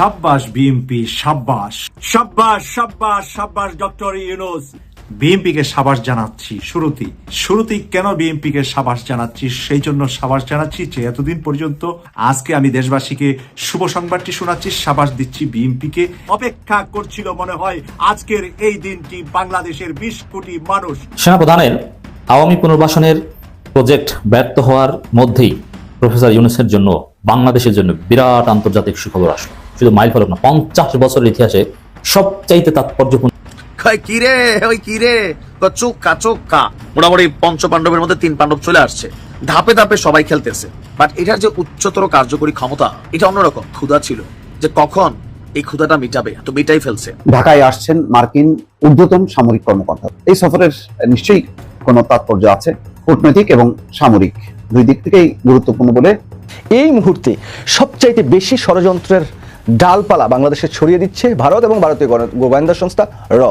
সাব্বাস বিএনপি, সাব্বাস সাব্বাস সাব্বাস সাব্বাস ডক্টর ইউনূস। বিএনপিকে সাবাস জানাচ্ছি শুরুতেই কেন বিএনপিকে সাবাস জানাচ্ছি, সেই জন্য সাবাস জানাচ্ছি যে এতদিন পর্যন্ত আজকে আমি দেশবাসীকে শুভ সংবাদটি শোনাচ্ছি, সাবাস দিচ্ছি বিএনপিকে। অপেক্ষা করছিল মনে হয় আজকের এই দিনটি বাংলাদেশের 20 কোটি মানুষ। সেনাপ্রধানের আওয়ামী পুনর্বাসনের প্রজেক্ট ব্যর্থ হওয়ার মধ্যেই প্রফেসর ইউনূসের জন্য, বাংলাদেশের জন্য বিরাট আন্তর্জাতিক সুখবর আসলো। শুধু মাইল ফলক না, 50 বছরের ইতিহাসে সবচাইতে তাৎপর্যপূর্ণ। কিরে ওই কিরে চোক্কা চোক্কা মোটামুটি পঞ্চ পাণ্ডবের মধ্যে 3 পাণ্ডব চলে আসছে, ধাপে ধাপে সবাই খেলতেছে। বাট এটার যে উচ্চতর কার্যকরী ক্ষমতা, এটা অন্যরকম। ক্ষুধা ছিল যে কখন এই ক্ষুধাটা মিটাবে, তো মিটাই ফেলছে। ঢাকায় আসছেন মার্কিন ঊর্ধ্বতন সামরিক কর্মকর্তা। এই সফরের নিশ্চয়ই কোনো তাৎপর্য আছে, কূটনৈতিক এবং সামরিক দুই দিক থেকেই গুরুত্বপূর্ণ বলে। এই মুহূর্তে সবচাইতে বেশি ষড়যন্ত্রের ডালপালা বাংলাদেশে ছড়িয়ে দিচ্ছে ভারত এবং ভারতীয় গোয়েন্দা সংস্থা র।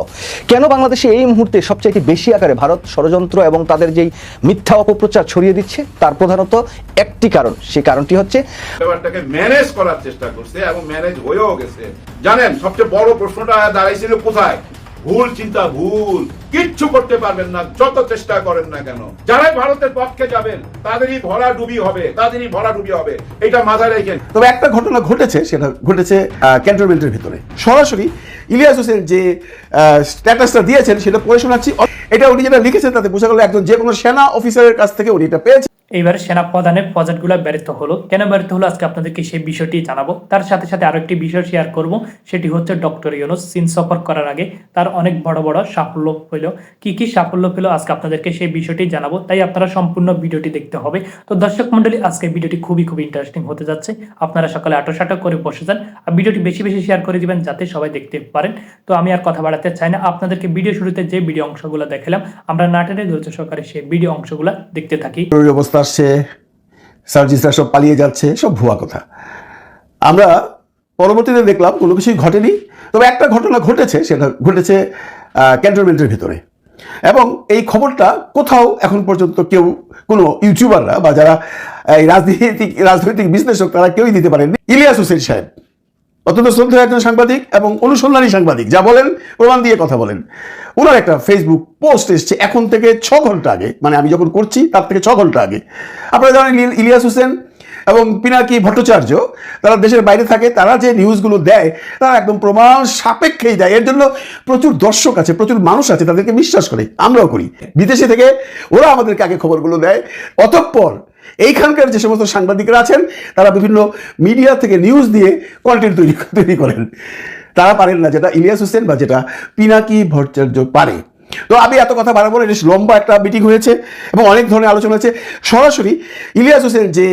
কেন বাংলাদেশে এই মুহূর্তে সবচাইতে বেশি আকারে ভারত ষড়যন্ত্র এবং তাদের যেই মিথ্যা অপপ্রচার ছড়িয়ে দিচ্ছে, তার প্রধানত একটি কারণ। সেই কারণটি হচ্ছে ব্যাপারটাকে ম্যানেজ করার চেষ্টা করছে এবং ম্যানেজ হয়েও গেছে। জানেন সবচেয়ে বড় প্রশ্নটা দাঁড়াইছিল কোথায়? ভুল চিন্তা, ভুল কিচ্ছু করতে পারবেন না যত চেষ্টা করেন না কেন। যারাই ভারতের পক্ষে যাবেন তাদেরই ভরাডুবি হবে, এটা মাথায় রাখেন। তবে একটা ঘটনা ঘটেছে, সেটা ঘটেছে ক্যান্টনমেন্টের ভিতরে। সরাসরি ইলিয়াস হোসেন যে স্ট্যাটাসটা দিয়েছেন সেটা পড়ে শোনাচ্ছি। এটা উনি যেটা লিখেছেন তাতে বোঝা গেল একজন যে কোনো সেনা অফিসারের কাছ থেকে উনি এটা পেয়েছেন। এইবারে সেনা প্রধানের প্রজেক্টগুলো ব্যর্থ হলো। কেন ব্যর্থ হলো আজকে আপনাদেরকে সেই বিষয়টি জানাবো। তার সাথে সাথে আরো একটি বিষয় শেয়ার করব, সেটি হচ্ছে ডক্টর ইউনূস চীন সফর করার আগে তার অনেক বড় বড় সাফল্য পেল। কি সাফল্য পেল আজকে আপনাদেরকে সেই বিষয়টি জানাবো, তাই আপনারা সম্পূর্ণ ভিডিওটি দেখতে হবে। তো দর্শক মন্ডলী, আজকে ভিডিওটি খুবই ইন্টারেস্টিং হতে যাচ্ছে। আপনারা সকালে আটো করে বসে যান আর ভিডিওটি বেশি শেয়ার করে দিবেন যাতে সবাই দেখতে পারেন। তো আমি আর কথা বাড়াতে চাই না, আপনাদেরকে ভিডিও শুরুতে যে ভিডিও অংশগুলো দেখালাম, আমরা নাটেনে ধৈর্য সহকারে সেই ভিডিও অংশগুলো দেখতে থাকি। অবস্থা আসছে, সার্জিসরা সব পালিয়ে যাচ্ছে, সব ভুয়া কথা। আমরা পরবর্তীতে দেখলাম কোনো কিছুই ঘটেনি। তবে একটা ঘটনা ঘটেছে, সেটা ঘটেছে ক্যান্টনমেন্টের ভিতরে। এবং এই খবরটা কোথাও এখন পর্যন্ত কেউ, কোনো ইউটিউবাররা বা যারা এই রাজনৈতিক বিশ্লেষক, তারা কেউই দিতে পারেননি। ইলিয়াস হোসেন সাহেব অত্যন্ত শ্রদ্ধেয় একজন সাংবাদিক এবং অনুসন্ধানী সাংবাদিক, যা বলেন প্রমাণ দিয়ে কথা বলেন। ওনার একটা ফেসবুক পোস্ট এসছে এখন থেকে 6 ঘন্টা আগে, মানে আমি যখন করছি তার থেকে 6 ঘন্টা আগে। আপনারা জানেন ইলিয়াস হোসেন এবং পিনাকি ভট্টাচার্য তারা দেশের বাইরে থাকে, তারা যে নিউজগুলো দেয় তারা একদম প্রমাণ সাপেক্ষেই দেয়। এর জন্য প্রচুর দর্শক আছে, প্রচুর মানুষ আছে, তাদেরকে বিশ্বাস করে, আমরাও করি। বিদেশে থেকে ওরা আমাদেরকে আগে খবরগুলো দেয়, অতঃপর এইখানকার যে সমস্ত সাংবাদিকরা আছেন তারা বিভিন্ন মিডিয়া থেকে নিউজ দিয়ে কন্টেন্ট তৈরি করেন। তারা পারেন না যেটা ইলিয়াস হোসেন বা যেটা পিনাকি ভট্টাচার্য পারে। তো আমি এত কথা বাড়াবো না, বেশ লম্বা একটা মিটিং হয়েছে এবং অনেক ধরনের আলোচনা হয়েছে। সরাসরি ইলিয়াস হোসেন যে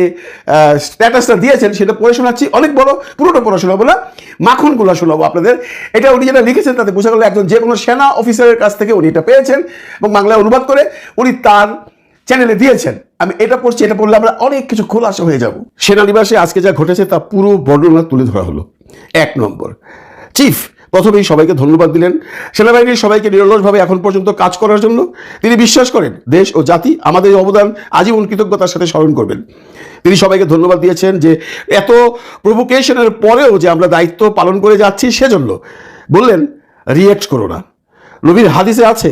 স্ট্যাটাসটা দিয়েছেন সেটা পড়ে শোনাচ্ছি। অনেক বড়, পুরোটা পড়া শোনাবো না, মাখনগুলো শোনাবো আপনাদের। এটা উনি যেটা লিখেছেন তাতে বোঝা গেল একজন যে কোনো সেনা অফিসারের কাছ থেকে উনি এটা পেয়েছেন এবং বাংলায় অনুবাদ করে উনি তার চ্যানেলে দিয়েছেন। আমি এটা পড়ছি, এটা পড়লে আমরা অনেক কিছু খোলাসা হয়ে যাব। সেনানিবাসে আজকে যা ঘটেছে তা পুরো বর্ণনা তুলে ধরা হলো। 1 নম্বর, চিফ প্রথমেই সবাইকে ধন্যবাদ দিলেন সেনাবাহিনীর সবাইকে নিরলসভাবে এখন পর্যন্ত কাজ করার জন্য। তিনি বিশ্বাস করেন দেশ ও জাতি আমাদের অবদান আজীবন কৃতজ্ঞতার সাথে স্মরণ করবেন। তিনি সবাইকে ধন্যবাদ দিয়েছেন যে এত প্রভোকেশনের পরেও যে আমরা দায়িত্ব পালন করে যাচ্ছি সেজন্য। বললেন রিঅ্যাক্ট করো না, নবীর হাদিসে আছে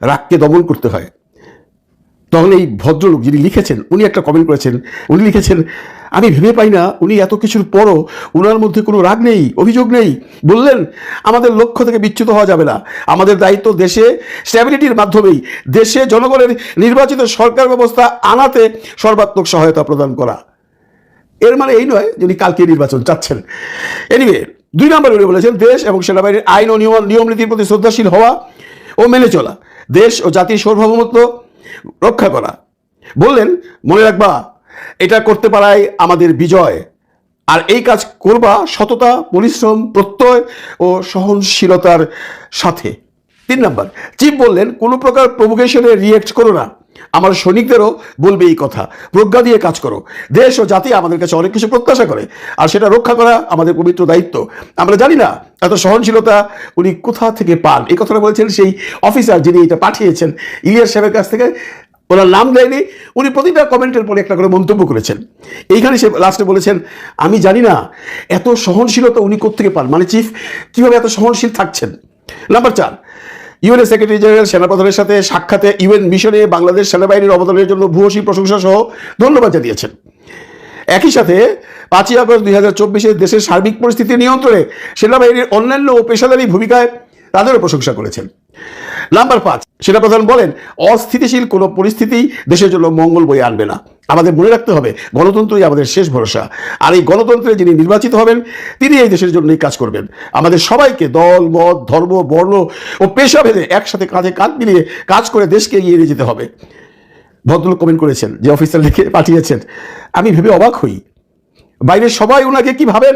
রাগকে দমন করতে হয়। তখন এই ভদ্রলোক যিনি লিখেছেন উনি একটা কমেন্ট করেছেন, উনি লিখেছেন আমি ভেবে পাই না উনি এত কিছুর পরও উনার মধ্যে কোনো রাগ নেই, অভিযোগ নেই। বললেন আমাদের লক্ষ্য থেকে বিচ্যুত হওয়া যাবে না, আমাদের দায়িত্ব দেশে স্ট্যাবিলিটির মাধ্যমেই দেশে জনগণের নির্বাচিত সরকার ব্যবস্থা আনাতে সর্বাত্মক সহায়তা প্রদান করা। এর মানে এই নয় যে উনি কালকে নির্বাচন চাচ্ছেন। এনিওয়ে, 2 নম্বরে উনি বলেছেন দেশ এবং সেনাবাহিনীর আইন ও নিয়ম নীতির প্রতি শ্রদ্ধাশীল হওয়া ও মেনে চলা, দেশ ও জাতির সার্বভৌমত্ব রক্ষা করা। বললেন মনে রাখবা এটা করতে পারাই আমাদের বিজয়, আর এই কাজ করবা সততা, পরিশ্রম, প্রত্যয় ও সহনশীলতার সাথে। 3 নম্বর, চিফ বললেন কোনো প্রকার প্রভোকেশনে রিঅ্যাক্ট করো না, আমার সৈনিকদেরও বলবে এই কথা, প্রজ্ঞা দিয়ে কাজ করো। দেশ ও জাতি আমাদের কাছে অনেক কিছু প্রত্যাশা করে, আর সেটা রক্ষা করা আমাদের পবিত্র দায়িত্ব। আমরা জানি না এত সহনশীলতা উনি কোথা থেকে পান। এই কথাটা বলেছেন সেই অফিসার যিনি এটা পাঠিয়েছেন ইলিয়াস সাহেবের কাছ থেকে। ওনার নাম দেয়নি, উনি প্রতিটা কমেন্টের পরে একটা করে মন্তব্য করেছেন। এইখানে সে লাস্টে বলেছেন, আমি জানি না এত সহনশীলতা উনি কোত্থেকে পান, মানে চিফ কিভাবে এত সহনশীল থাকছেন। নাম্বার 4, ইউএনএ সেক্রেটারি জেনারেল সেনাপ্রধানের সাথে সাক্ষাতে ইউএন মিশনে বাংলাদেশ সেনাবাহিনীর অবদানের জন্য ভূয়সী প্রশংসা সহ ধন্যবাদ জানিয়েছেন। একই সাথে 5ই আগস্ট 2024 দেশের সার্বিক পরিস্থিতি নিয়ন্ত্রণে সেনাবাহিনীর অন্যান্য ও পেশাদারী ভূমিকায় তাদেরও প্রশংসা করেছেন। নাম্বার 5, সেনাপ্রধান বলেন, অস্থিতিশীল কোনো পরিস্থিতি দেশের জন্য মঙ্গল বয়ে আনবে না। আমাদের মনে রাখতে হবে, গণতন্ত্রই আমাদের শেষ ভরসা, আর এই গণতন্ত্রে যিনি নির্বাচিত হবেন তিনি এই দেশের জন্যই কাজ করবেন। আমাদের সবাইকে দল, মত, ধর্ম, বর্ণ ও পেশা ভেদে একসাথে কাঁধে কাঁধ মিলিয়ে কাজ করে দেশকে এগিয়ে নিয়ে যেতে হবে। ভদ্রলোক কমেন্ট করেছেন, যে অফিসার লিখে পাঠিয়েছেন, আমি ভেবে অবাক হই বাইরের সবাই ওনাকে কি ভাবেন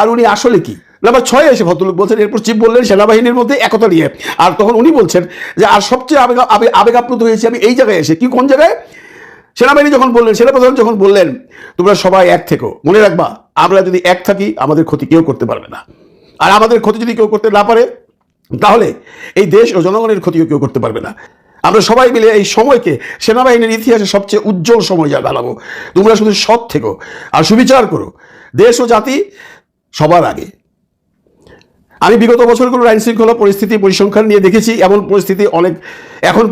আর উনি আসলে কি। নাম্বার 6 এসে ভদ্রলোক বলছেন, এরপর চিফ বললেন সেনাবাহিনীর মধ্যে একতা নিয়ে, আর তখন উনি বলছেন যে আর সবচেয়ে আবেগ আপ্লুত হয়েছে আমি এই জায়গায় এসে। কি, কোন জায়গায়? সেনাবাহিনী যখন বললেন, সেনাপ্রধান যখন বললেন, তোমরা সবাই এক থেকো, মনে রাখবা আমরা যদি এক থাকি আমাদের ক্ষতি কেউ করতে পারবে না, আর আমাদের ক্ষতি যদি কেউ করতে না পারে তাহলে এই দেশ ও জনগণের ক্ষতিও কেউ করতে পারবে না। আমরা সবাই মিলে এই সময়কে সেনাবাহিনীর ইতিহাসে সবচেয়ে উজ্জ্বল সময় যা বানাবো। তোমরা শুধু সৎ থেকো আর সুবিচার করো, দেশ ও জাতি সবার আগে। আমি বিগত বছরগুলোর আইন শৃঙ্খলা পরিস্থিতি পরিসংখ্যান নিয়ে দেখেছি, এখন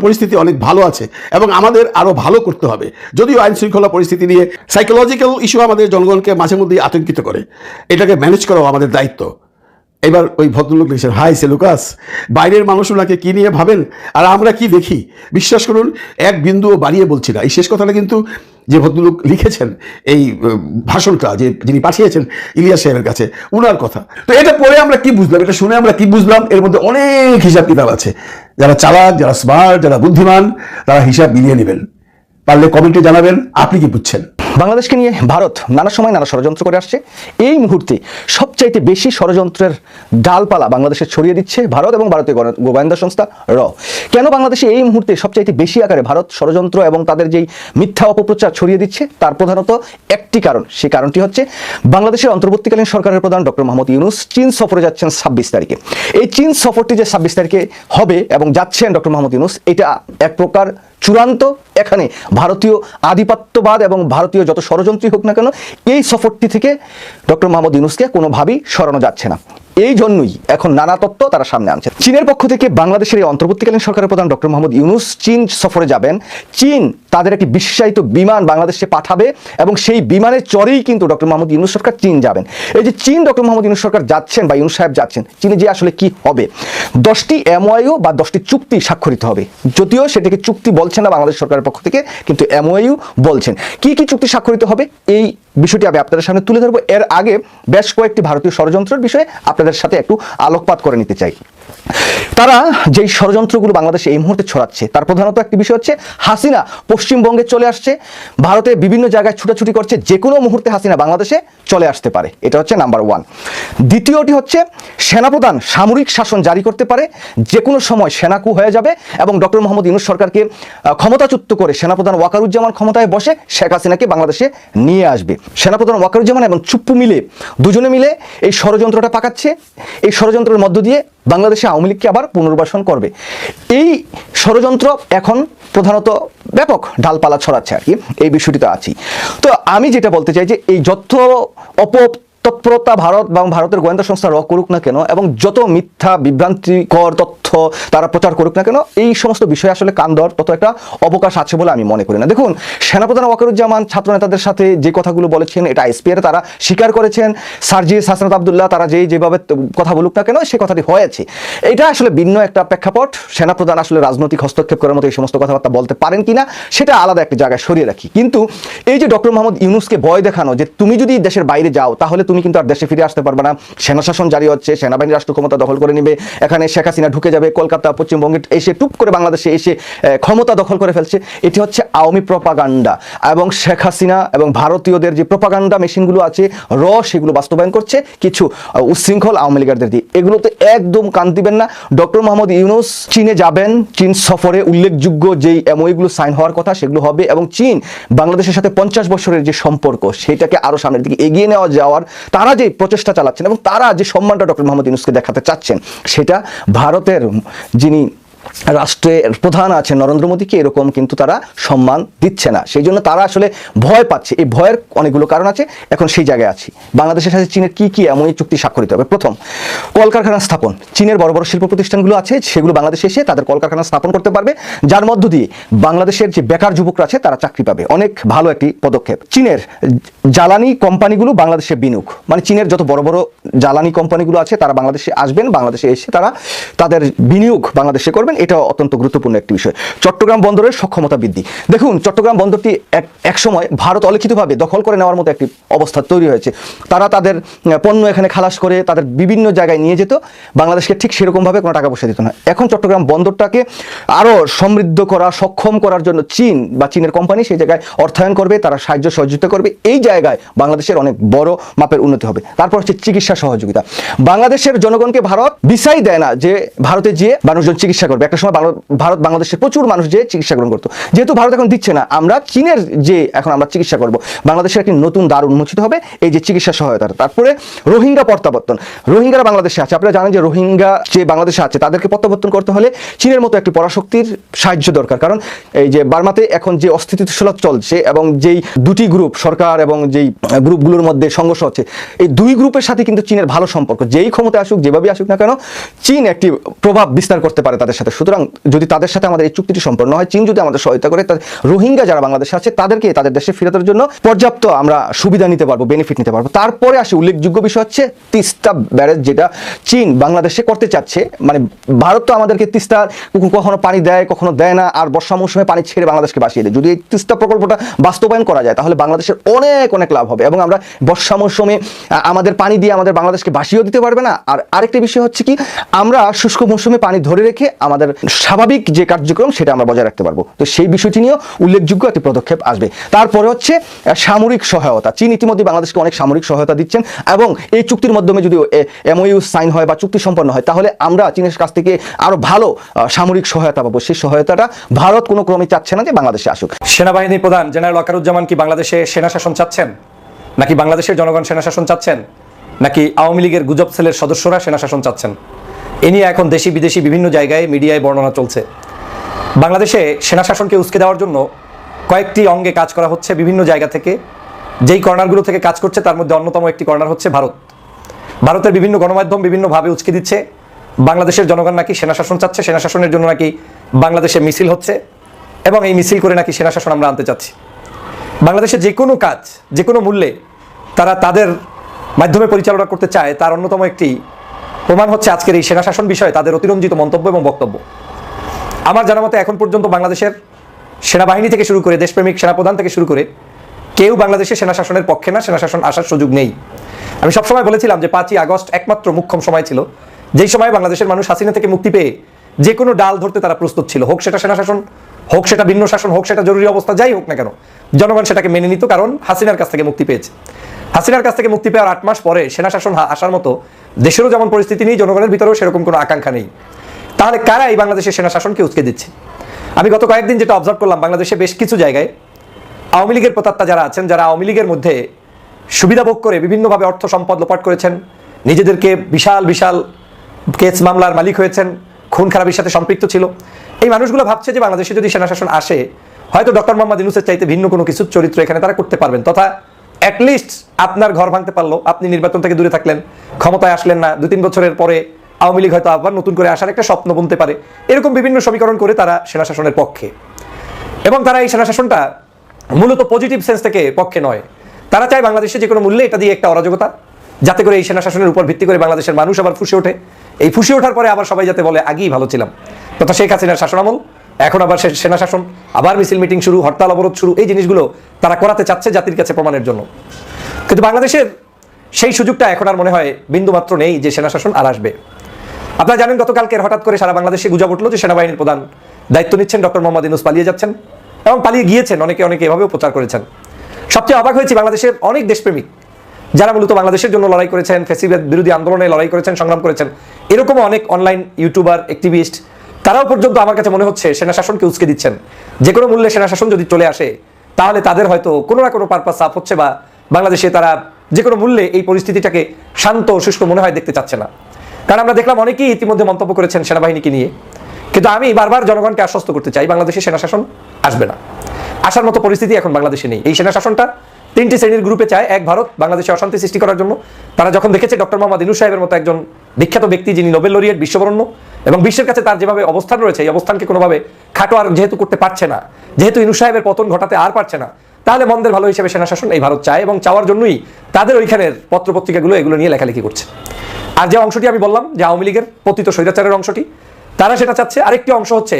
পরিস্থিতি অনেক ভালো আছে এবং আমাদের আরো ভালো করতে হবে। যদিও আইন শৃঙ্খলা পরিস্থিতি নিয়ে সাইকোলজিক্যাল ইস্যু আমাদের জনগণকে মাঝে মধ্যেই আতঙ্কিত করে, এটাকে ম্যানেজ করাও আমাদের দায়িত্ব। এবার ওই ভদ্রলোক লিখেছেন, হাই সেলুকাস, বাইরের মানুষ ওনাকে কি নিয়ে ভাবেন আর আমরা কি দেখি, বিশ্বাস করুন এক বিন্দুও বাড়িয়ে বলছি না। এই শেষ কথাটা কিন্তু যে ভদ্রলোক লিখেছেন এই ভাষণটা, যিনি পাঠিয়েছেন ইলিয়াস সাহেবের কাছে, উনার কথা। তো এটা পড়ে আমরা কি বুঝলাম, এটা শুনে আমরা কি বুঝলাম, এর মধ্যে অনেক হিসাব কিতাব আছে। যারা চালাক, যারা স্মার্ট, যারা বুদ্ধিমান, তারা হিসাব মিলিয়ে নেবেন। পারলে কমেন্টে জানাবেন আপনি কি বুঝছেন। বাংলাদেশকে নিয়ে ভারত নানা সময় নানা ষড়যন্ত্র করে আসছে। এই মুহূর্তে সবচাইতে বেশি ষড়যন্ত্রের ডালপালা বাংলাদেশে ছড়িয়ে দিচ্ছে ভারত এবং ভারতীয় গোয়েন্দা সংস্থা র। কেন বাংলাদেশে এই মুহূর্তে সবচাইতে বেশি আকারে ভারত ষড়যন্ত্র এবং তাদের যেই মিথ্যা অপপ্রচার ছড়িয়ে দিচ্ছে, তার প্রধানত একটি কারণ। সেই কারণটি হচ্ছে বাংলাদেশের অন্তর্বর্তীকালীন সরকারের প্রধান ডক্টর মোহাম্মদ ইউনূস চীন সফরে যাচ্ছেন 26 তারিখে। এই চীন সফরটি যে 26 তারিখে হবে এবং যাচ্ছেন ডক্টর মোহাম্মদ ইউনূস, এটা এক প্রকার চূড়ান্ত। এখানে ভারতীয় আধিপত্যবাদ এবং ভারতীয় যত ষড়যন্ত্রই হোক না কেন, এই সফরটি থেকে ডক্টর মোহাম্মদ ইউনূসকে কোনোভাবেই সরানো যাচ্ছে না। এই জন্যই এখন নানা তত্ত্ব তারা সামনে আনছে। চীনের পক্ষ থেকে বাংলাদেশের এই অন্তর্বর্তীকালীন সরকারের প্রধান ডক্টর মোহাম্মদ ইউনূস চীন সফরে যাবেন। চীন তাদের একটি বিশেষায়িত বিমান বাংলাদেশে পাঠাবে এবং সেই বিমানের চড়েই কিন্তু ডক্টর মোহাম্মদ ইউনূস সরকার চীন যাবেন। এই যে চীন ডক্টর মোহাম্মদ ইউনূস সরকার যাচ্ছেন বা ইউনূস সাহেব যাচ্ছেন, চীনে যে আসলে কি হবে, 10টি MOU বা 10টি চুক্তি স্বাক্ষরিত হবে। যদিও সেটাকে চুক্তি বলছেন না বাংলাদেশ সরকারের পক্ষ থেকে, কিন্তু MOU বলছেন। কি কি চুক্তি স্বাক্ষরিত হবে এই বিষয়টি আমি আপনাদের সামনে তুলে ধরবো। এর আগে বেশ কয়েকটি ভারতীয় ষড়যন্ত্রের বিষয়ে আপনাদের সাথে একটু আলোকপাত করে নিতে চাই। তারা যেই ষড়যন্ত্রগুলো বাংলাদেশে এই মুহূর্তে ছড়াচ্ছে, তার প্রধানত একটি বিষয় হচ্ছে হাসিনা পশ্চিমবঙ্গে চলে আসছে, ভারতে বিভিন্ন জায়গায় ছুটাছুটি করছে, যে কোনো মুহূর্তে হাসিনা বাংলাদেশে চলে আসতে পারে। এটা হচ্ছে নাম্বার 1। দ্বিতীয়টি হচ্ছে সেনাপ্রধান সামরিক শাসন জারি করতে পারে, যে কোনো সময় সেনাকু হয়ে যাবে এবং ডক্টর মোহাম্মদ ইউনূস সরকারকে ক্ষমতাচ্যুত করে সেনাপ্রধান ওয়াকারুজ্জামান ক্ষমতায় বসে শেখ হাসিনাকে বাংলাদেশে নিয়ে আসবে। সেনাপ্রধান ওয়াকারুজ্জামান এবং চুপ্পু মিলে দুজনে মিলে এই ষড়যন্ত্রটা পাকাচ্ছে। এই ষড়যন্ত্রের মধ্য দিয়ে বাংলাদেশে আওয়ামী লীগকে আবার পুনর্বাসন করবে। এই ষড়যন্ত্র এখন প্রধানত ব্যাপক ডালপালা ছড়াচ্ছে আর কি, এই বিষয়টি তো আছেই। তো আমি যেটা বলতে চাই যে এই যত তৎপরতা ভারত এবং ভারতের গোয়েন্দা সংস্থা র করুক না কেন এবং যত মিথ্যা বিভ্রান্তিকর তথ্য তারা প্রচার করুক না কেন, এই সমস্ত বিষয়ে আসলে কান দেওয়ার তত একটা অবকাশ আছে বলে আমি মনে করি না। দেখুন, সেনাপ্রধান ওয়াকারুজ্জামান ছাত্র নেতাদের সাথে যে কথাগুলো বলেছেন, এটা SPR তারা স্বীকার করেছেন। সার্জিস হাসনাত আবদুল্লাহ তারা যেভাবে কথা বলুক না কেন, সে কথাটি হয়েছে। এটা আসলে ভিন্ন একটা প্রেক্ষাপট। সেনাপ্রধান আসলে রাজনৈতিক হস্তক্ষেপ করার মতো এই সমস্ত কথাবার্তা বলতে পারেন কিনা সেটা আলাদা একটা জায়গায় সরিয়ে রাখি। কিন্তু এই যে ডক্টর মোহাম্মদ ইউনূসকে ভয় দেখানো যে তুমি যদি দেশের বাইরে যাও তাহলে তুমি কিন্তু আর দেশে ফিরে আসতে পারবে না, সেনাশাসন জারি হচ্ছে, সেনাবাহিনী রাষ্ট্র ক্ষমতা দখল করে নেবে, এখানে শেখ হাসিনা ঢুকে যাবে, কলকাতা পশ্চিমবঙ্গে এসে টুপ করে বাংলাদেশে এসে ক্ষমতা দখল করে ফেলছে, এটি হচ্ছে আওয়ামী প্রপাগান্ডা। এবং শেখ হাসিনা এবং ভারতীয়দের যে প্রপাগান্ডা মেশিনগুলো আছে র, সেগুলো বাস্তবায়ন করছে কিছু উচ্ছৃঙ্খল আওয়ামী লীগারদের দিয়ে। এগুলোতে একদম কান দিবেন না। ডক্টর মোহাম্মদ ইউনূস চীনে যাবেন, চীন সফরে উল্লেখযোগ্য যেই MOU সাইন হওয়ার কথা সেগুলো হবে এবং চীন বাংলাদেশের সাথে 50 বছরের যে সম্পর্ক সেটাকে আরো সামনের দিকে এগিয়ে নেওয়া যাওয়ার তারা যে প্রচেষ্টা চালাচ্ছেন এবং তারা যে সম্মানটা ডক্টর মোহাম্মদ ইউনূসকে দেখাতে চাচ্ছেন, সেটা ভারতের যিনি রাষ্ট্রের প্রধান আছেন নরেন্দ্র মোদীকে এরকম কিন্তু তারা সম্মান দিচ্ছে না। সেই জন্য তারা আসলে ভয় পাচ্ছে। এই ভয়ের অনেকগুলো কারণ আছে। এখন সেই জায়গায় আছি। বাংলাদেশের সাথে চীনের কি এমন চুক্তি স্বাক্ষরিত হবে? প্রথম, কলকারখানা স্থাপন। চীনের বড় বড় শিল্প প্রতিষ্ঠানগুলো আছে, সেগুলো বাংলাদেশে এসে তাদের কলকারখানা স্থাপন করতে পারবে, যার মধ্য দিয়ে বাংলাদেশের যে বেকার যুবকরা আছে তারা চাকরি পাবে। অনেক ভালো একটি পদক্ষেপ। চীনের জ্বালানি কোম্পানিগুলো বাংলাদেশে বিনিয়োগ, মানে চীনের যত বড় বড় জ্বালানি কোম্পানিগুলো আছে তারা বাংলাদেশে আসবেন, বাংলাদেশে এসে তারা তাদের বিনিয়োগ বাংলাদেশে করবেন। এটা অত্যন্ত গুরুত্বপূর্ণ একটি বিষয়। চট্টগ্রাম বন্দরের সক্ষমতা বৃদ্ধি। দেখুন, চট্টগ্রাম বন্দরটি এক সময় ভারত অলিখিতভাবে দখল করে নেওয়ার মতো একটি অবস্থা তৈরি হয়েছে। তারা তাদের পণ্য এখানে খালাস করে তাদের বিভিন্ন জায়গায় নিয়ে যেত, বাংলাদেশকে ঠিক সেরকমভাবে কোনো টাকা পয়সা দিত না। এখন চট্টগ্রাম বন্দরটাকে আরও সমৃদ্ধ করা, সক্ষম করার জন্য চীন বা চীনের কোম্পানি সেই জায়গায় অর্থায়ন করবে, তারা সাহায্য সহযোগিতা করবে। এই জায়গায় বাংলাদেশের অনেক বড় মাপের উন্নতি হবে। তারপর হচ্ছে চিকিৎসা সহযোগিতা। বাংলাদেশের জনগণকে ভারত ভিসাই দেয় না যে ভারতে যেয়ে মানুষজন চিকিৎসা করবে। একটা সময় ভারত বাংলাদেশে প্রচুর মানুষ যেয়ে চিকিৎসা গ্রহণ করতো। যেহেতু ভারত এখন দিচ্ছে না, আমরা চীনের যে এখন আমরা চিকিৎসা করব, বাংলাদেশের একটি নতুন দ্বার উন্মোচিত হবে এই যে চিকিৎসা সহায়তার। তারপরে রোহিঙ্গা প্রত্যাবর্তন। রোহিঙ্গারা বাংলাদেশে আছে, আপনারা জানেন যে রোহিঙ্গা যে বাংলাদেশে আছে তাদেরকে প্রত্যাবর্তন করতে হলে চীনের মতো একটি পরাশক্তির সাহায্য দরকার। কারণ এই যে বার্মাতে এখন যে অস্থিতিশীলতা চলছে এবং যেই দুটি গ্রুপ, সরকার এবং যেই গ্রুপগুলোর মধ্যে সংঘর্ষ হচ্ছে, এই দুই গ্রুপের সাথে কিন্তু চীনের ভালো সম্পর্ক। যেই ক্ষমতা আসুক, যেভাবে আসুক না কেন, চীন একটি প্রভাব বিস্তার করতে পারে তাদের সাথে। সুতরাং যদি তাদের সাথে আমাদের এই চুক্তিটি সম্পন্ন হয়, চীন যদি আমাদের সহায়তা করে, রোহিঙ্গা যারা বাংলাদেশে আছে তাদেরকে তাদের দেশে ফেরানোর জন্য পর্যাপ্ত আমরা সুবিধা নিতে পারবো, বেনিফিট নিতে পারবো। তারপরে আসে উল্লেখযোগ্য বিষয় হচ্ছে তিস্তা ব্যারেজ, যেটা চীন বাংলাদেশে করতে চাচ্ছে। মানে ভারত তো আমাদেরকে তিস্তার কখনো পানি দেয়, কখনো দেয় না, আর বর্ষা মৌসুমে পানি ছেড়ে বাংলাদেশকে ভাসিয়ে দেয়। যদি এই তিস্তা প্রকল্পটা বাস্তবায়ন করা যায় তাহলে বাংলাদেশের অনেক লাভ হবে এবং আমরা বর্ষা মৌসুমে আমাদের পানি দিয়ে আমাদের বাংলাদেশকে ভাসিয়েও দিতে পারবে না। আর আরেকটি বিষয় হচ্ছে কি, আমরা শুষ্ক মৌসুমে পানি ধরে রেখে আমাদের স্বাভাবিক যে কার্যক্রম সেটা আমরা বজায় রাখতে পারবো। তো সেই বিষয়টি নিয়েও উল্লেখযোগ্য একটি পদক্ষেপ আসবে। তারপরে হচ্ছে সামরিক সহায়তা। চীন ইতিমধ্যে বাংলাদেশকে অনেক সামরিক সহায়তা দিচ্ছেন এবং এই চুক্তির মাধ্যমে যদি এমওইউ সাইন হয় বা চুক্তি সম্পন্ন হয় তাহলে আমরা চীনের কাছ থেকে আরো ভালো সামরিক সহায়তা পাবো। সেই সহায়তাটা ভারত কোনো ক্রমে চাচ্ছে না যে বাংলাদেশে আসুক। সেনাবাহিনী প্রধান জেনারেল ওয়াকারুজ্জামান কি বাংলাদেশে সেনা শাসন চাচ্ছেন, নাকি বাংলাদেশের জনগণ সেনা শাসন চাচ্ছেন, নাকি আওয়ামী লীগের গুজব সেলের সদস্যরা সেনা শাসন চাচ্ছেন? এ নিয়ে এখন দেশি বিদেশি বিভিন্ন জায়গায় মিডিয়ায় বর্ণনা চলছে। বাংলাদেশে সেনা শাসনকে উস্কে দেওয়ার জন্য কয়েকটি অঙ্গে কাজ করা হচ্ছে বিভিন্ন জায়গা থেকে। যেই কর্নারগুলো থেকে কাজ করছে তার মধ্যে অন্যতম একটি কর্নার হচ্ছে ভারত। ভারতের বিভিন্ন গণমাধ্যম বিভিন্নভাবে উস্কে দিচ্ছে বাংলাদেশের জনগণ নাকি সেনা শাসন চাচ্ছে, সেনা শাসনের জন্য নাকি বাংলাদেশে মিছিল হচ্ছে এবং এই মিছিল করে নাকি সেনা শাসন আমরা আনতে চাচ্ছি। বাংলাদেশে যে কোনো কাজ যে কোনো মূল্যে তারা তাদের মাধ্যমে পরিচালনা করতে চায়, তার অন্যতম একটি প্রমাণ হচ্ছে আজকের এই সেনা শাসন বিষয়ে তাদের অতিরঞ্জিত মন্তব্য এবং বক্তব্য। আমার জানা মতে এখন পর্যন্ত বাংলাদেশের সেনাবাহিনী থেকে শুরু করে দেশপ্রেমিক সেনাপ্রধান থেকে শুরু করে কেউ বাংলাদেশে সেনা শাসনের পক্ষে না, সেনা শাসন আসার সুযোগ নেই। আমি সবসময় বলেছিলাম যে 5ই আগস্ট একমাত্র মুখ্যম সময় ছিল যেই সময় বাংলাদেশের মানুষ হাসিনা থেকে মুক্তি পেয়ে যে কোনো ডাল ধরতে তারা প্রস্তুত ছিল, হোক সেটা সেনা শাসন, হোক সেটা ভিন্ন শাসন, হোক সেটা জরুরি অবস্থা, যাই হোক না কেন জনগণ সেটাকে মেনে নিত, কারণ হাসিনার কাছ থেকে মুক্তি পেয়েছে। হাসিনার কাছ থেকে মুক্তি পেয়ে 8 মাস পরে সেনা শাসন আসার মতো দেশেরও যেমন পরিস্থিতি নেই, জনগণের ভিতরেও সেরকম কোনো আকাঙ্ক্ষা নেই। তাহলে কারা এই বাংলাদেশের সেনা শাসনকে উস্কে দিচ্ছে? আমি গত কয়েকদিন যেটা অবজার্ভ করলাম, বাংলাদেশে বেশ কিছু জায়গায় আওয়ামী লীগের প্রতাত্তা যারা আছেন, যারা আওয়ামী লীগের মধ্যে সুবিধা ভোগ করে বিভিন্নভাবে অর্থ সম্পদ লোপাট করেছেন, নিজেদেরকে বিশাল বিশাল কেস মামলার মালিক হয়েছেন, খুন খারাপির সাথে সম্পৃক্ত ছিল, এই মানুষগুলো ভাবছে যে বাংলাদেশে যদি সেনা শাসন আসে হয়তো ডক্টর মোহাম্মদ ইউনূসের চাইতে ভিন্ন কোনো কিছু চরিত্র এখানে তারা করতে পারবেন, তথা অ্যাটলিস্ট আপনার ঘর ভাঙতে পারলো, আপনি নির্বাচন থেকে দূরে থাকলেন, ক্ষমতায় আসলেন না, 2-3 বছরের পরে আওয়ামী লীগ হয়তো আবার নতুন করে আসার একটা স্বপ্ন বুনতে পারে। এরকম বিভিন্ন সমীকরণ করে তারা সেনা শাসনের পক্ষে, এবং তারা এই সেনা শাসনটা মূলত পজিটিভ সেন্স থেকে পক্ষে নয়। তারা চায় বাংলাদেশে যে কোনো মূল্যে এটা দিয়ে একটা অরাজকতা, যাতে করে এই সেনা শাসনের উপর ভিত্তি করে বাংলাদেশের মানুষ আবার ফুঁসে ওঠে। এই ফুঁসে ওঠার পরে আবার সবাই যাতে বলে আগেই ভালো ছিলাম, তথা শেখ হাসিনার শাসনামল, এখন আবার সেনা শাসন, আবার মিছিল মিটিং শুরু, হরতাল অবরোধ শুরু, এই জিনিসগুলো তারা করাতে চাচ্ছে জাতির কাছে প্রমাণের জন্য। কিন্তু বাংলাদেশের সেই সুযোগটা এখন আর মনে হয় বিন্দুমাত্র নেই যে সেনা শাসন আর আসবে। আপনারা জানেন গতকালকে হঠাৎ করে সারা বাংলাদেশে গুজব উঠলো যে সেনাবাহিনীর প্রধান দায়িত্ব নিচ্ছেন ডক্টর মোহাম্মদ ইউনূস পালিয়ে যাচ্ছেন, এবং পালিয়ে গিয়েছেন, অনেকে এভাবেও প্রচার করেছেন। সবচেয়ে অবাক হয়েছি বাংলাদেশের অনেক দেশপ্রেমিক যারা মূলত বাংলাদেশের জন্য লড়াই করেছেন, ফ্যাসিবাদ বিরোধী আন্দোলনে লড়াই করেছেন, সংগ্রাম করেছেন, এরকম অনেক অনলাইন ইউটিউবার, অ্যাক্টিভিস্ট, তারাও পর্যন্ত আমার কাছে মনে হচ্ছে সেনা শাসনকে উস্কে দিচ্ছেন। যে কোনো মূল্যে সেনা শাসন যদি চলে আসে তাহলে তাদের হয়তো কোনো না কোনো পারপাস সাফ হচ্ছে, বা বাংলাদেশে তারা যে কোনো মূল্যে এই পরিস্থিতিটাকে শান্ত শুষ্ক মনে হয় দেখতে চাচ্ছে না। কারণ আমরা দেখলাম অনেকেই ইতিমধ্যে মন্তব্য করেছেন সেনাবাহিনীকে নিয়ে কিন্তু আমি বারবার জনগণকে আশ্বস্ত করতে চাই, বাংলাদেশে সেনা শাসন আসবে না, আসার মতো পরিস্থিতি এখন বাংলাদেশে নেই। এই সেনা শাসনটা তিনটি শ্রেণীর গ্রুপে চায়। এক, ভারত বাংলাদেশে অশান্তি সৃষ্টি করার জন্য। তারা যখন দেখেছে ডক্টর মোহাম্মদ ইউনূস সাহেবের মতো একজন বিখ্যাত ব্যক্তি, যিনি নোবেল লরিয়েট, বিশ্ববরণ্য, এবং বিশ্বের কাছে তার যেভাবে অবস্থান রয়েছে, এই অবস্থানকে কোনোভাবে খাটো আর যেহেতু করতে পারছে না, যেহেতু ইউনূস সাহেবের পতন ঘটাতে আর পারছে না, তাহলে মন্দের ভালো হিসেবে সেনা শাসন এই ভারত চায়, এবং চাওয়ার জন্যই তাদের ওইখানের পত্রপত্রিকাগুলো এগুলো নিয়ে লেখালেখি করছে। আর যে অংশটি আমি বললাম যে আওয়ামী লীগের পতিত স্বৈরাচারের অংশটি, তারা সেটা চাচ্ছে। আরেকটি অংশ হচ্ছে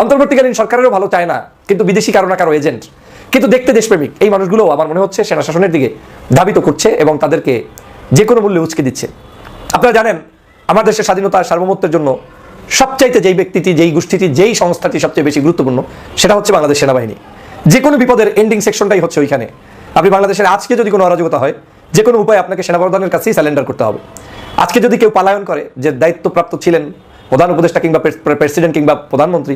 অন্তর্বর্তীকালীন সরকারেরও ভালো চায় না, কিন্তু বিদেশি কারো না কারো এজেন্ট, কিন্তু দেখতে দেশপ্রেমিক, এই মানুষগুলো আমার মনে হচ্ছে সেনা শাসনের দিকে ধাবিত করছে এবং তাদেরকে যে কোনো মূল্যে উচকে দিচ্ছে। আপনারা জানেন, আমার দেশের স্বাধীনতা সার্বভৌমত্বের জন্য সবচাইতে যেই ব্যক্তিটি, যেই গোষ্ঠীটি, যেই সংস্থাটি সবচেয়ে বেশি গুরুত্বপূর্ণ, সেটা হচ্ছে বাংলাদেশ সেনাবাহিনী। যে কোনো বিপদের এন্ডিং সেকশনটাই হচ্ছে ওইখানে। আপনি বাংলাদেশের আজকে যদি কোনো অরাজকতা হয়, যে কোনো উপায়ে আপনাকে সেনাপ্রধানের কাছেই স্যালেন্ডার করতে হবে। আজকে যদি কেউ পালায়ন করে, যে দায়িত্বপ্রাপ্ত ছিলেন প্রধান উপদেষ্টা কিংবা প্রেসিডেন্ট কিংবা প্রধানমন্ত্রী,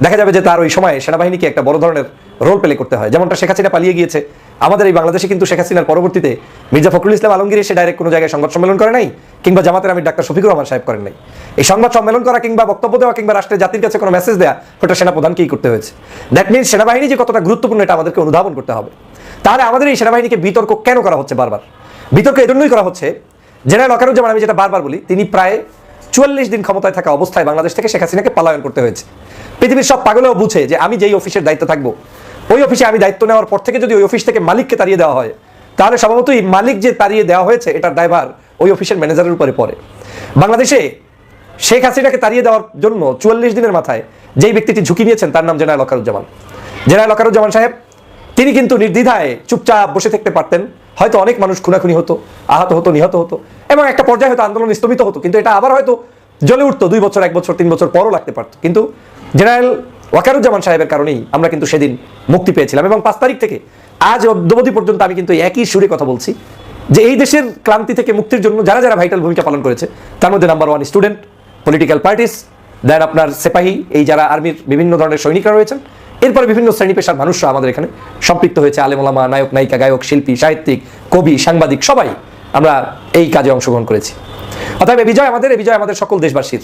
দেখা যাবে যে তার ওই সময় সেনাবাহিনীকে একটা বড় ধরনের রোল প্লে করতে হয়। যেমনটা শেখ হাসিনা পালিয়ে গিয়েছে, আমাদের এই বাংলাদেশে কিন্তু শেখ হাসিনার পরবর্তীতে মির্জা ফখরুল ইসলাম আলমগীর এসে ডাইরেক্ট কোনো জায়গায় সংবাদ সম্মেলন করে নাই, কিংবা জামাতের আমির ডাক্তার শফিকুর রহমান সাহেব করেন নাই। এই সংবাদ সম্মেলন করা কিংবা বক্তব্য দেওয়া কিংবা রাষ্ট্রের জাতির কাছে কোনো মেসেজ দেওয়া, ওটা সেনাপ্রধানকেই করতে হয়েছে। দ্যাট মিনস সেনাবাহিনী যে কতটা গুরুত্বপূর্ণ, এটা আমাদেরকে অনুধাবন করতে হবে। তাহলে আমাদের এই সেনাবাহিনীকে বিতর্ক কেন করা হচ্ছে বারবার? বিতর্ক এজন্যই করা হচ্ছে, জেনারেল ওয়াকারুজ্জামান, আমি যেটা বারবার বলি, তিনি প্রায় 44 দিন ক্ষমতায় থাকা অবস্থায় বাংলাদেশ থেকে শেখ হাসিনাকে পলায়ন করতে হয়েছে। পৃথিবীর সব পাগলেও বুঝে যে আমি যেই অফিসের দায়িত্ব থাকবো, ওই অফিসে আমি দায়িত্ব নেওয়ার পর থেকে যদি ওই অফিস থেকে মালিককে তাড়িয়ে দেওয়া হয়, তাহলে স্বভাবতই মালিক যে তাড়িয়ে দেওয়া হয়েছে এটার দায়ভার ওই অফিসের ম্যানেজারের উপরে পড়ে। বাংলাদেশে শেখ হাসিনাকে তাড়িয়ে দেওয়ার জন্য 44 দিনের মাথায় যেই ব্যক্তিটি ঝুঁকি নিয়েছেন, তার নাম জেনারেল ওয়াকারুজ্জামান। জেনারেল ওয়াকারুজ্জামান সাহেব, তিনি কিন্তু নির্দ্বিধায় চুপচাপ বসে থাকতে পারতেন। হয়তো অনেক মানুষ খুনাখুনি হতো, আহত হতো, নিহত হতো, এবং একটা পর্যায়ে হয়তো আন্দোলন স্থগিত হতো, কিন্তু এটা আবার হয়তো জ্বলে উঠতো 2 বছর, 1 বছর, 3 বছর পরও লাগতে পারত। কিন্তু জেনারেল ওয়াকারুজ্জামান সাহেবের কারণেই আমরা কিন্তু সেদিন মুক্তি পেয়েছিলাম। এবং 5 তারিখ থেকে আজ অদ্যাবধি পর্যন্ত আমি কিন্তু একই সুরে কথা বলছি যে এই দেশের ক্লান্তি থেকে মুক্তির জন্য যারা যারা ভাইটাল ভূমিকা পালন করেছে, তার মধ্যে নাম্বার 1 স্টুডেন্ট, পলিটিক্যাল পার্টিস, দেন আপনার সিপাহী, এই যারা আর্মির বিভিন্ন ধরনের সৈনিকরা রয়েছেন, এরপরে বিভিন্ন শ্রেণী পেশার মানুষরা আমাদের এখানে সম্পৃক্ত হয়েছে, আলেম ওলামা, নায়ক নায়িকা, গায়ক, শিল্পী, সাহিত্যিক, কবি, সাংবাদিক, সবাই আমরা এই কাজে অংশগ্রহণ করেছি। অতএব এই বিজয় আমাদের সকল দেশবাসীর।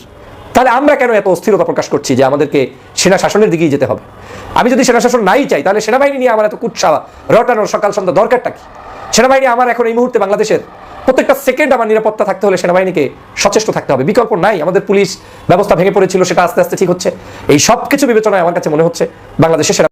তাহলে আমরা কেন এত অস্থিরতা প্রকাশ করছি যে আমাদেরকে সেনা শাসনের দিকেই যেতে হবে? আমি যদি সেনা শাসন নাই চাই, তাহলে সেনাবাহিনী নিয়ে আমার এত কুৎসা রটানোর সকাল সন্ধ্যা দরকারটা কি? সেনাবাহিনী আমার এখন এই মুহূর্তে বাংলাদেশের প্রত্যেকটা সেকেন্ড আমার নিরাপত্তা থাকতে হলে সেনাবাহিনীকে সচেষ্ট থাকতে হবে, বিকল্প নাই। আমাদের পুলিশ ব্যবস্থা ভেঙে পড়েছিল, সেটা আস্তে আস্তে ঠিক হচ্ছে। এই সব কিছু বিবেচনায় আমার কাছে মনে হচ্ছে বাংলাদেশের